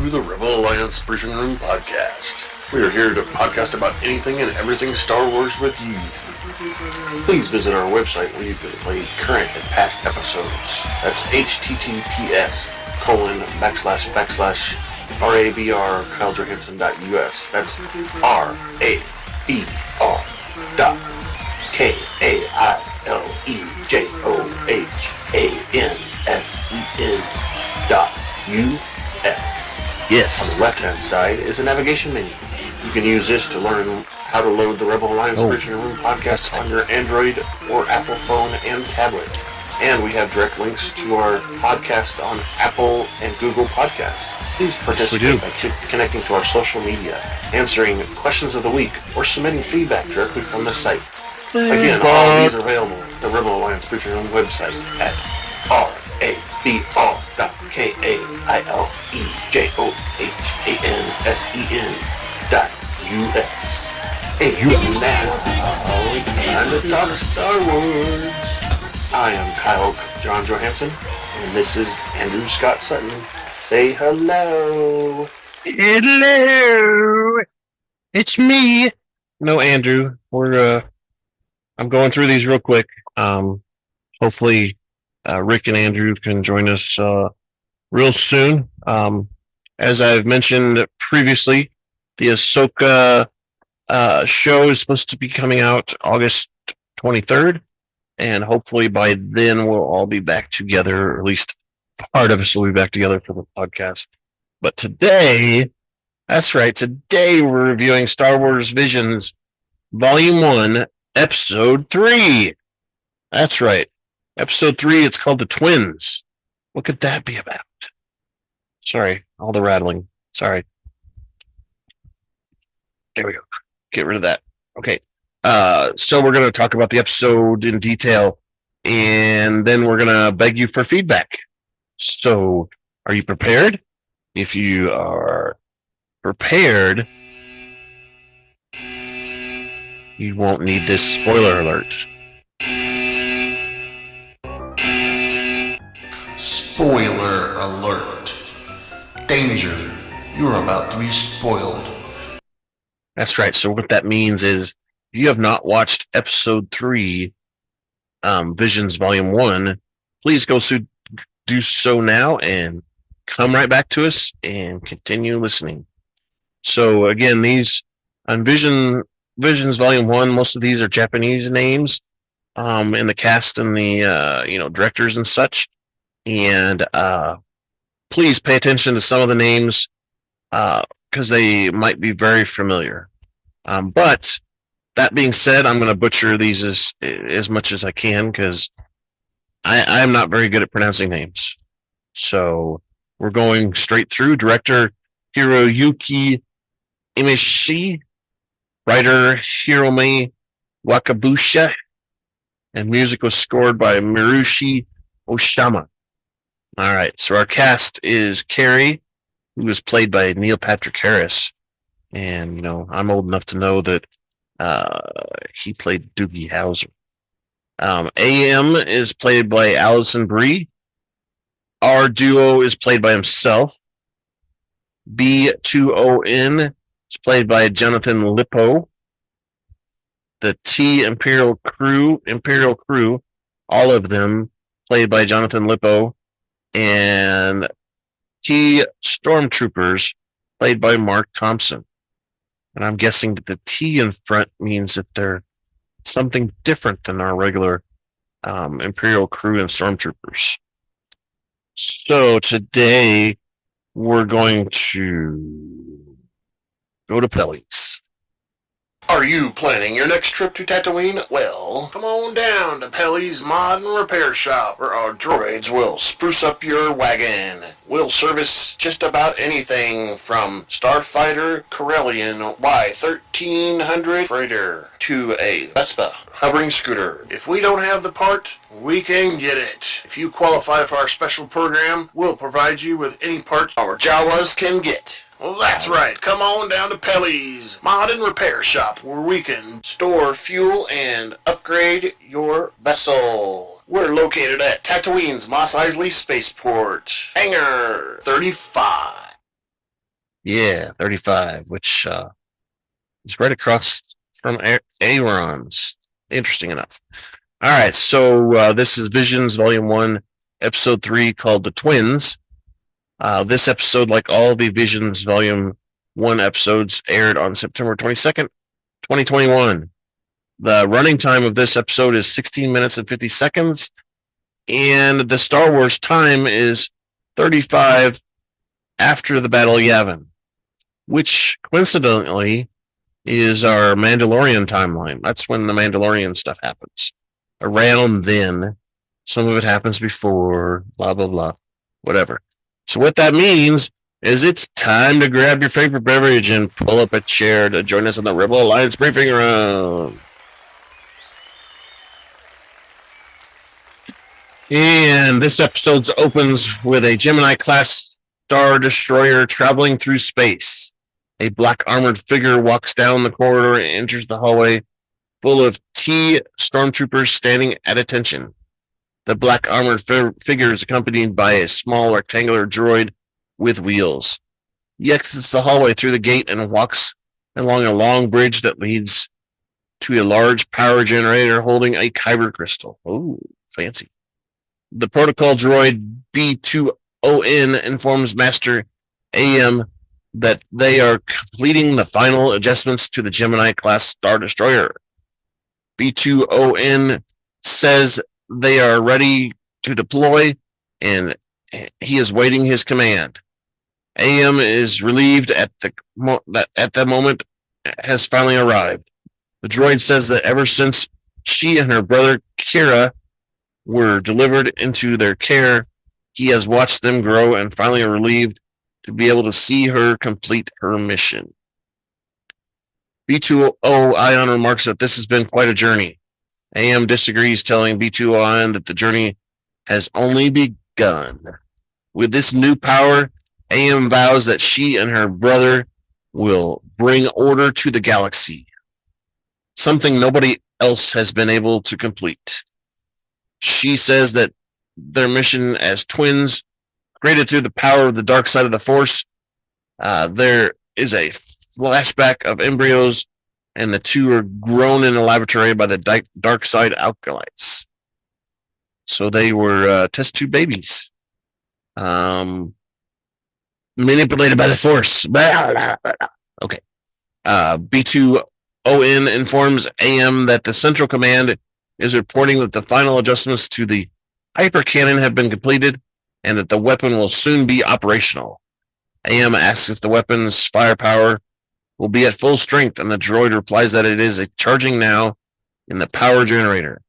to the Rebel Alliance Briefing Room Podcast. We are here to podcast about anything and everything Star Wars with you. Please visit our website where you can play current and past episodes. That's https://RABR KyleJohansson.us. That's RABR.KyleJohansson.us. Yes. On the left-hand side is a navigation menu. You can use this to learn how to load the Rebel Alliance Briefing Room podcast on your Android or Apple phone and tablet. And we have direct links to our podcast on Apple and Google Podcasts. Please participate by connecting to our social media, answering questions of the week, or submitting feedback directly from the site. Again, all of these are available at the Rebel Alliance Briefing Room website at RABR.KyleJohansson.us. And now, it's time to talk Star Wars. I am Kyle John Johansson, and this is Andrew Scott Sutton. Say hello. Hello. It's me. No, Andrew. I'm going through these real quick. Hopefully, Rick and Andrew can join us real soon. As I've mentioned previously, the Ahsoka show is supposed to be coming out August 23rd, and hopefully by then we'll all be back together, or at least part of us will be back together for the podcast. But today, that's right, today we're reviewing Star Wars Visions Volume 1, Episode 3. That's right. Episode 3, it's called The Twins. What could that be about? Sorry, all the rattling. Sorry. There we go. Get rid of that. Okay. So we're going to talk about the episode in detail, and then we're going to beg you for feedback. So, are you prepared? If you are prepared, you won't need this spoiler alert. Spoiler alert. Danger. You are about to be spoiled. That's right. So what that means is, if you have not watched Episode 3, Visions Volume 1, please do so now and come right back to us and continue listening. So again, these on Visions Volume 1, most of these are Japanese names in the cast and the directors and such. And please pay attention to some of the names because they might be very familiar. But that being said, I'm going to butcher these as much as I can because I'm not very good at pronouncing names. So we're going straight through. Director Hiroyuki Imaishi, writer Hiromi Wakabayashi, and music was scored by Michiru Oshima. All right, so our cast is Karre, who was played by Neil Patrick Harris. And, I'm old enough to know that he played Doogie Howser. AM is played by Alison Brie. R Duo is played by himself. B2ON is played by Jonathan Lipow. The T-Imperial crew, all of them played by Jonathan Lipow. And T-Stormtroopers played by Marc Thompson. And I'm guessing that the T in front means that they're something different than our regular Imperial crew and Stormtroopers. So today we're going to go to Pelly's. Are you planning your next trip to Tatooine? Well, come on down to Pelly's Mod and Repair Shop, where our droids will spruce up your wagon. We'll service just about anything from Starfighter Corellian Y1300 freighter to a Vespa hovering scooter. If we don't have the part, we can get it. If you qualify for our special program, we'll provide you with any part our Jawas can get. Well, that's right. Come on down to Pelly's Mod and Repair Shop, where we can store fuel and upgrade your vessel. We're located at Tatooine's Mos Eisley Spaceport, Hangar 35. Yeah, 35, which is right across from Aaron's. Interesting enough. All right, so this is Visions Volume 1, Episode 3, called The Twins. This episode, like all the Visions Volume 1 episodes, aired on September 22nd, 2021. The running time of this episode is 16 minutes and 50 seconds, and the Star Wars time is 35 after the Battle of Yavin, which coincidentally is our Mandalorian timeline. That's when the Mandalorian stuff happens. Around then, some of it happens before, blah, blah, blah, whatever. So what that means is it's time to grab your favorite beverage and pull up a chair to join us on the Rebel Alliance briefing round. And this episode opens with a Gemini-class Star Destroyer traveling through space. A black armored figure walks down the corridor and enters the hallway full of T-Stormtroopers standing at attention. The black armored figure is accompanied by a small rectangular droid with wheels. He exits the hallway through the gate and walks along a long bridge that leads to a large power generator holding a kyber crystal. Oh, fancy. The protocol droid B20N informs Master AM that they are completing the final adjustments to the Gemini-class Star Destroyer. B20N says they are ready to deploy, and he is waiting his command. AM is relieved at the moment has finally arrived. The droid says that ever since she and her brother Kira were delivered into their care, he has watched them grow and finally are relieved to be able to see her complete her mission. B20 Ion remarks that this has been quite a journey. AM disagrees, telling B20 Ion that the journey has only begun. With this new power, AM vows that she and her brother will bring order to the galaxy, something nobody else has been able to complete. She says that their mission as twins, created through the power of the dark side of the Force, there is a flashback of embryos, and the two are grown in a laboratory by the dark side alkalites. So they were test tube babies, manipulated by the Force. Okay. B20ON informs AM that the Central Command is reporting that the final adjustments to the hypercannon have been completed and that the weapon will soon be operational. AM asks if the weapon's firepower will be at full strength, and the droid replies that it is charging now in the power generator.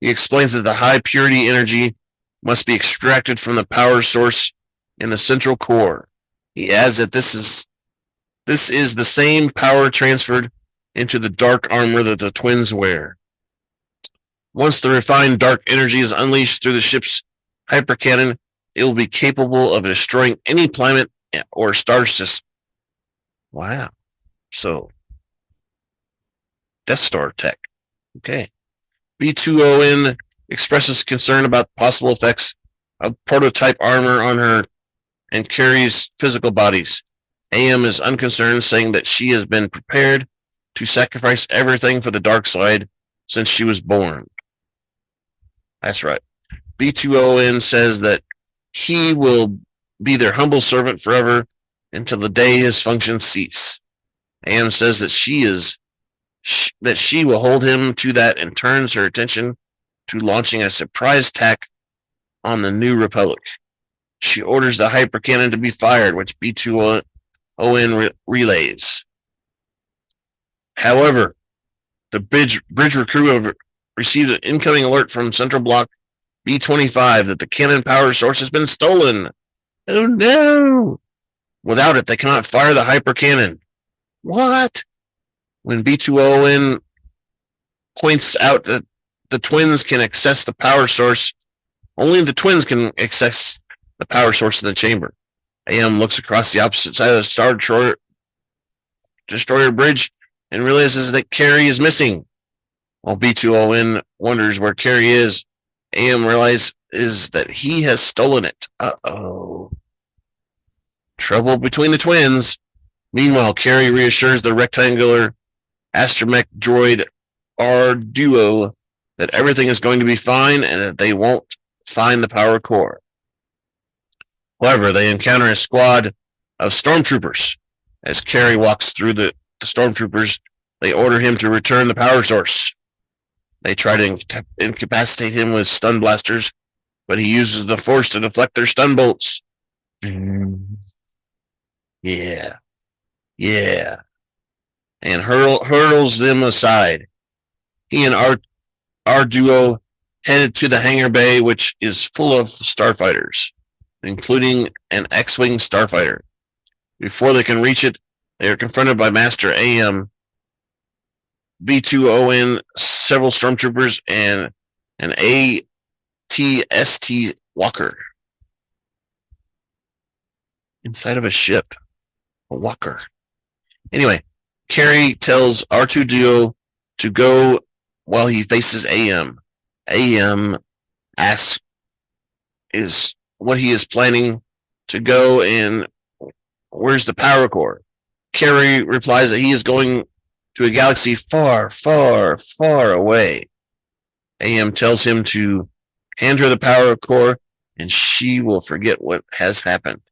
He explains that the high purity energy must be extracted from the power source in the central core. He adds that this is the same power transferred into the dark armor that the twins wear. Once the refined dark energy is unleashed through the ship's hypercannon, it will be capable of destroying any planet or star system. Wow. So, Death Star tech. Okay. B20N expresses concern about possible effects of prototype armor on her and Carrie's physical bodies. AM is unconcerned, saying that she has been prepared to sacrifice everything for the dark side since she was born. That's right. B20N says that he will be their humble servant forever until the day his functions cease. AM says that she will hold him to that and turns her attention to launching a surprise attack on the New Republic. She orders the hypercannon to be fired, which B20ON relays. However, the bridge crew have received an incoming alert from Central Block B25 that the cannon power source has been stolen. Oh no! Without it, they cannot fire the hypercannon. What? When B20N points out that the twins can access the power source, only the twins can access the power source in the chamber. AM looks across the opposite side of the Star Destroyer bridge and realizes that Karre is missing. While B20N wonders where Karre is, AM realizes that he has stolen it. Uh-oh. Trouble between the twins. Meanwhile, Karre reassures the rectangular astromech droid R-Duo that everything is going to be fine and that they won't find the power core. However, they encounter a squad of stormtroopers. As Karre walks through the stormtroopers, they order him to return the power source. They try to incapacitate him with stun blasters, but he uses the force to deflect their stun bolts. Yeah. And hurls them aside. He and our duo headed to the hangar bay, which is full of starfighters, including an X-Wing starfighter. Before they can reach it, they are confronted by Master AM, B2ON, several stormtroopers, and an ATST walker. Inside of a ship. A walker. Anyway, Karre tells R2-Duo to go while he faces AM. AM asks is what he is planning to go and where's the power core. Karre replies that he is going to a galaxy far, far, far away. AM tells him to hand her the power core and she will forget what has happened.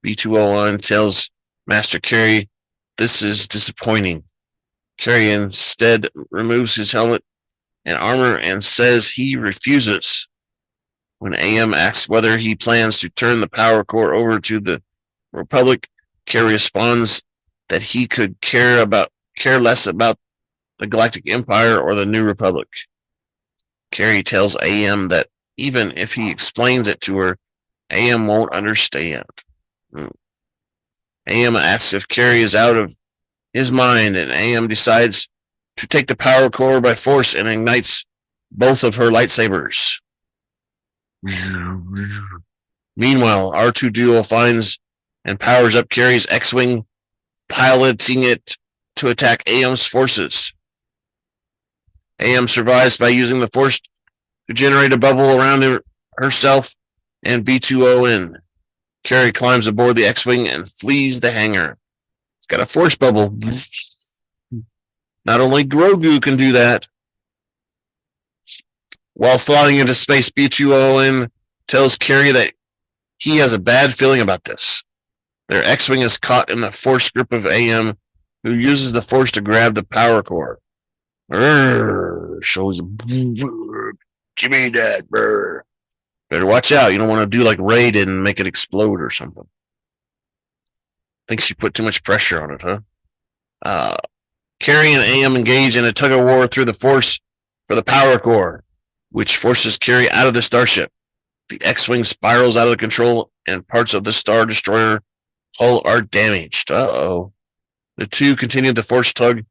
B201 tells Master Karre this is disappointing. Karre instead removes his helmet and armor and says he refuses. When AM asks whether he plans to turn the power core over to the Republic, Karre responds that he could care less about the Galactic Empire or the New Republic. Karre tells AM that even if he explains it to her, AM won't understand. AM asks if Karre is out of his mind, and AM decides to take the power core by force and ignites both of her lightsabers. Meanwhile, R2-Duo finds and powers up Karre's X-Wing, piloting it to attack AM's forces. AM survives by using the force to generate a bubble around herself and B2ON. Karre climbs aboard the X-Wing and flees the hangar. It's got a force bubble. Not only Grogu can do that. While flying into space, B2ON tells Karre that he has a bad feeling about this. Their X-Wing is caught in the force grip of AM, who uses the force to grab the power core. Shows give me that, brr. Better watch out. You don't want to do like Raid and make it explode or something. Think she put too much pressure on it, huh? Karre and AM engage in a tug of war through the force for the power core, which forces Karre out of the starship. The X-Wing spirals out of control and parts of the Star Destroyer hull are damaged. Uh-oh. The two continue the force tug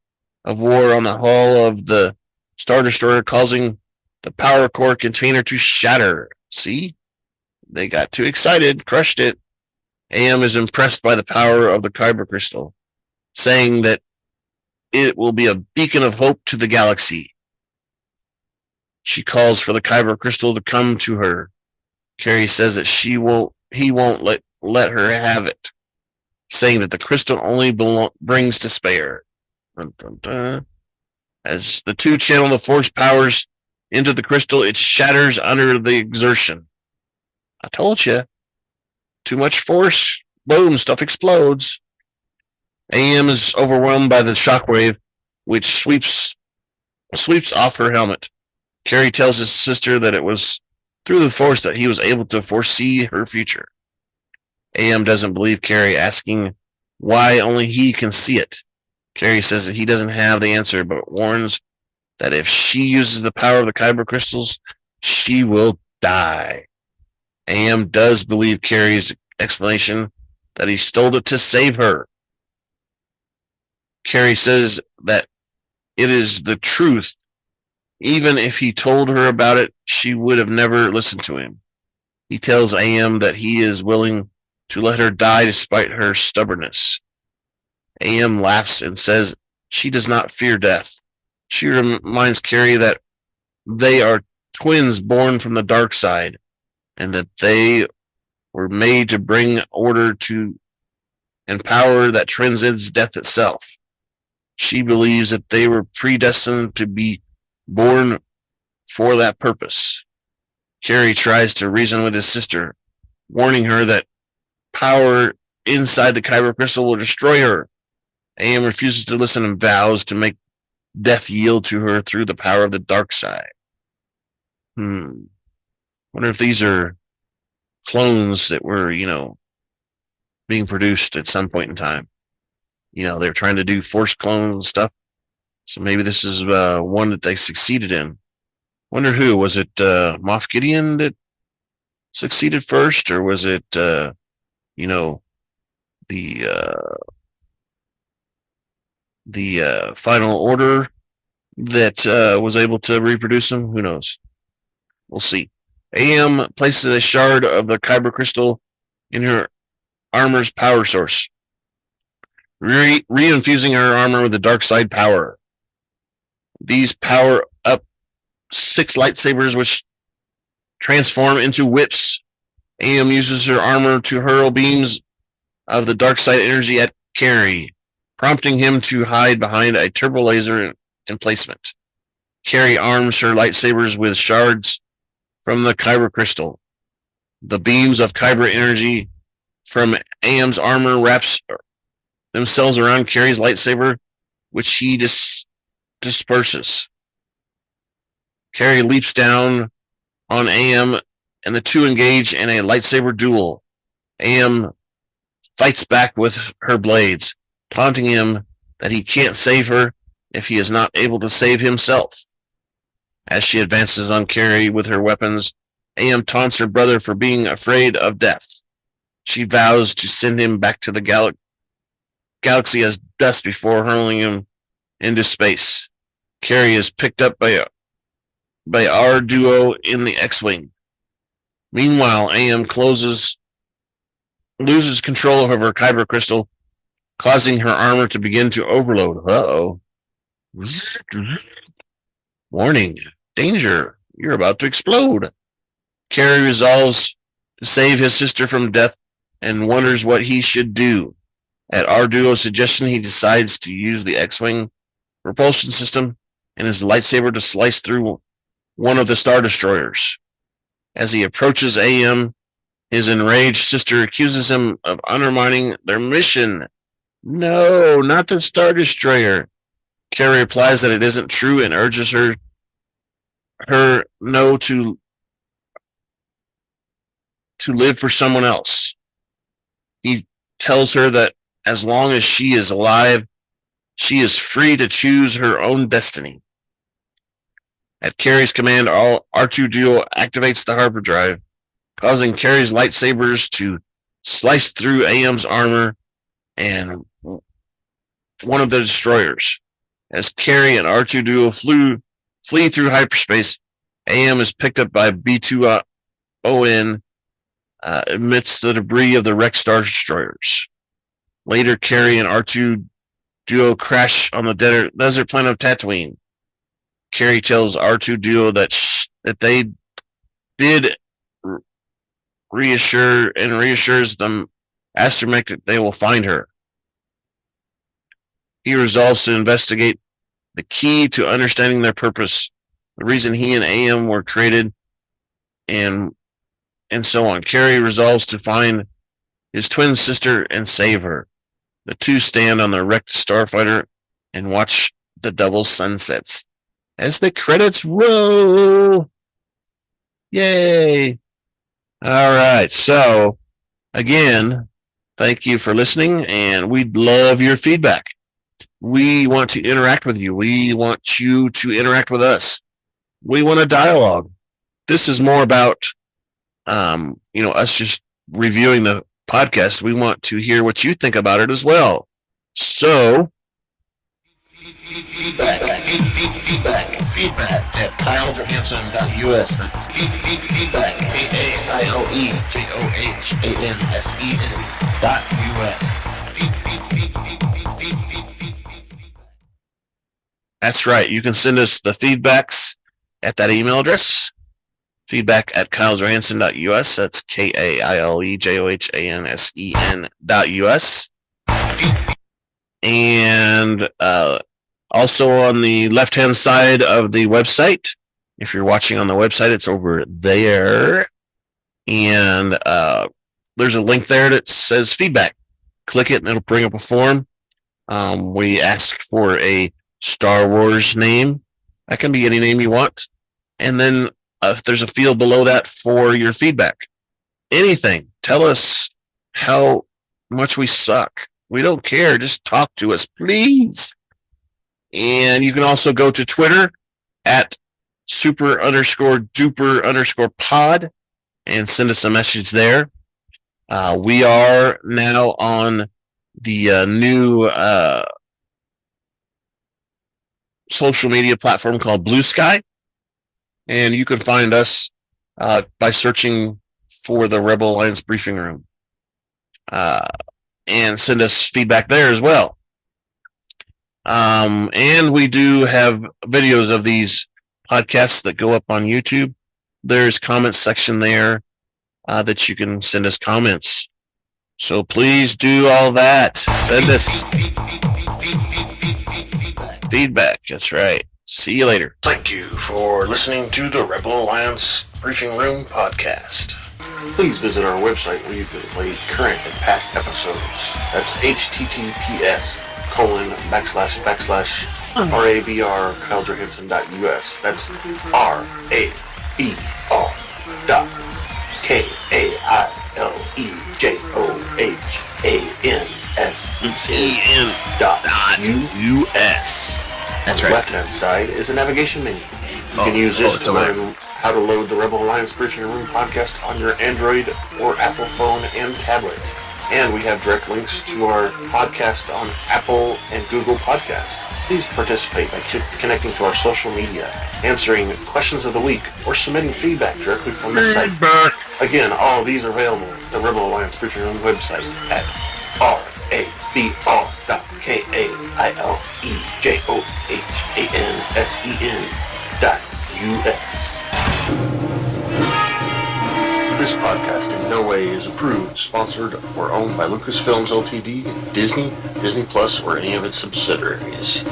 of war on the hull of the Star Destroyer, causing the power core container to shatter. See? They got too excited, crushed it. AM is impressed by the power of the Kyber crystal, saying that it will be a beacon of hope to the galaxy. She calls for the Kyber crystal to come to her. Karre says that he won't let her have it, saying that the crystal only brings despair. Dun, dun, dun. As the two channel the force powers into the crystal, it shatters under the exertion. I told you. Too much force. Boom, stuff explodes. AM is overwhelmed by the shockwave, which sweeps off her helmet. Karre tells his sister that it was through the force that he was able to foresee her future. AM doesn't believe Karre, asking why only he can see it. Karre says that he doesn't have the answer, but warns that if she uses the power of the Kyber crystals, she will die. AM does believe Karre's explanation that he stole it to save her. Karre says that it is the truth. Even if he told her about it, she would have never listened to him. He tells AM that he is willing to let her die despite her stubbornness. AM laughs and says she does not fear death. She reminds Karre that they are twins born from the dark side, and that they were made to bring order to and power that transcends death itself. She believes that they were predestined to be born for that purpose. Karre tries to reason with his sister, warning her that power inside the kyber crystal will destroy her. AM refuses to listen and vows to make death yield to her through the power of the dark side. Wonder if these are clones that were, being produced at some point in time. They're trying to do force clone stuff. So maybe this is one that they succeeded in. Wonder who. Was it Moff Gideon that succeeded first, or was it, the Final Order that was able to reproduce them? Who knows? We'll see. AM places a shard of the kyber crystal in her armor's power source, re-infusing her armor with the dark side power. These power up 6 lightsabers, which transform into whips. AM uses her armor to hurl beams of the dark side energy at Karre, prompting him to hide behind a turbo laser emplacement. Karre arms her lightsabers with shards from the kyber crystal. The beams of kyber energy from AM's armor wraps themselves around Karre's lightsaber, which he disperses. Karre leaps down on AM, and the two engage in a lightsaber duel. AM fights back with her blades, taunting him that he can't save her if he is not able to save himself. As she advances on Karre with her weapons, AM taunts her brother for being afraid of death. She vows to send him back to the galaxy as dust before hurling him into space. Karre is picked up by our duo in the X-Wing. Meanwhile, AM loses control of her kyber crystal, causing her armor to begin to overload. Uh-oh. Warning. Danger. You're about to explode. Karre resolves to save his sister from death and wonders what he should do. At our duo's suggestion, he decides to use the X-Wing propulsion system and his lightsaber to slice through one of the Star Destroyers. As he approaches AM, his enraged sister accuses him of undermining their mission. No, not the Star Destroyer. Karre replies that it isn't true and urges her no to live for someone else. He tells her that as long as she is alive, she is free to choose her own destiny. At Karre's command, R2-D2 activates the hyperdrive, causing Karre's lightsabers to slice through AM's armor and one of the destroyers. As Karre and R2-D2 flee through hyperspace, AM is picked up by B2ON amidst the debris of the wrecked Star Destroyers. Later, Karre and R2-D2 crash on the desert planet of Tatooine. Karre tells R2-D2 that they did reassures them astromech that they will find her. He resolves to investigate the key to understanding their purpose, the reason he and AM were created, and so on. Karre resolves to find his twin sister and save her. The two stand on the wrecked starfighter and watch the double sunsets as the credits roll. Yay! All right, so again, thank you for listening, and we'd love your feedback. We want to interact with you. We want you to interact with us. We want a dialogue. This is more about, us just reviewing the podcast. We want to hear what you think about it as well. So, feedback at kylejohansson.us. That's feedback, KYLEJOHANSEN.US. That's right. You can send us the feedbacks at that email address, feedback at KylesJohansson.us. That's KAILEJOHANSEN.us. And also on the left-hand side of the website, if you're watching on the website, it's over there. And there's a link there that says feedback. Click it and it'll bring up a form. We ask for a Star Wars name. That can be any name you want. And then if there's a field below that for your feedback. Anything. Tell us how much we suck. We don't care. Just talk to us, please. And you can also go to Twitter at super_duper_pod and send us a message there. We are now on the new social media platform called Blue Sky. And you can find us by searching for the Rebel Alliance Briefing Room. And send us feedback there as well. And we do have videos of these podcasts that go up on YouTube. There's comments section there that you can send us comments. So please do all that. Send us feedback. That's right. See you later. Thank you for listening to the Rebel Alliance Briefing Room podcast. Please visit our website where you can play current and past episodes. That's https://RABR KylesJohansson.us. That's RABR.KILEJOHANSEN.US. That's right. On the left-hand side is a navigation menu. You can use this to learn how to load the Rebel Alliance Briefing Room podcast on your Android or Apple phone and tablet. And we have direct links to our podcast on Apple and Google Podcasts. Please participate by connecting to our social media, answering questions of the week, or submitting feedback directly from the site. Again, all of these are available at the Rebel Alliance Briefing Room website at RABR.KAILEJOHANSEN.US. This podcast in no way is approved, sponsored, or owned by Lucasfilms Ltd., Disney, Disney Plus, or any of its subsidiaries.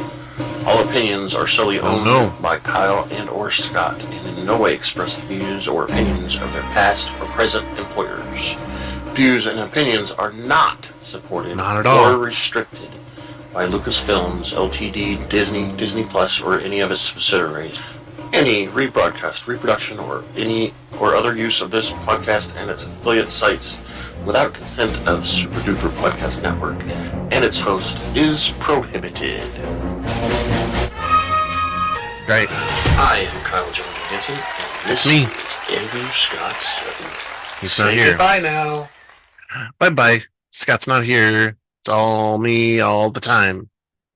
All opinions are solely owned by Kyle and or Scott, and in no way express the views or opinions of their past or present employers. Views and opinions are not supported or restricted by Lucasfilms Ltd., Disney, Disney Plus, or any of its subsidiaries. Any rebroadcast, reproduction, or any or other use of this podcast and its affiliate sites without consent of Super Duper Podcast Network and its host is prohibited. Right. I am Kyle Johansson, and this is Andrew Scott Sutton. He's not here. Goodbye now. Bye-bye. Scott's not here. It's all me all the time.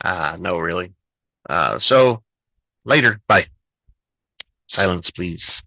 No, really. So, later. Bye. Silence, please.